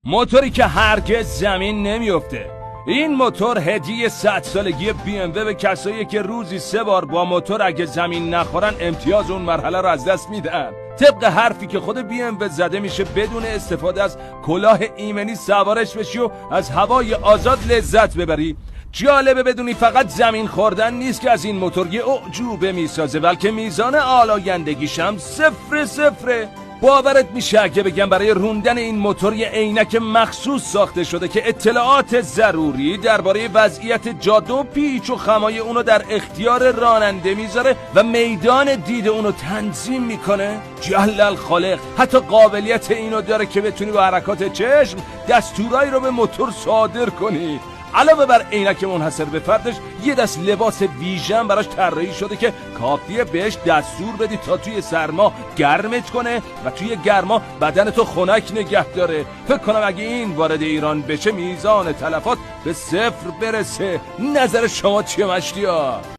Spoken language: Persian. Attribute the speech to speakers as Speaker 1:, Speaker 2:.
Speaker 1: موتوری که هرگز زمین نمیفته. این موتور هدیه 100 سالگی BMW به کسایی که روزی 3 بار با موتور اگه زمین نخورن امتیاز اون مرحله رو از دست میدن. طبق حرفی که خود BMW زده میشه بدون استفاده از کلاه ایمنی سوارش بشی و از هوای آزاد لذت ببری. جالبه بدونی فقط زمین خوردن نیست که از این موتور یه اعجوبه میسازه، بلکه میزان آلایندگیش هم 0. باورت میشه اگه بگم برای روندن این موتور یه عینک مخصوص ساخته شده که اطلاعات ضروری درباره وضعیت جاده و پیچ و خمای اونو در اختیار راننده میذاره و میدان دید اونو تنظیم میکنه؟ جل الخالق حتی قابلیت اینو داره که بتونی با حرکات چشم دستورایی رو به موتور صادر کنی. علاوه بر عینک منحصر به فردش یه دست لباس ویژن براش طراحی شده که کافیه بهش دستور بدی تا توی سرما گرمت کنه و توی گرما بدنتو خنک نگه داره. فکر کنم اگه این وارد ایران بشه میزان تلفات به 0 برسه. نظر شما چیه مشتیا؟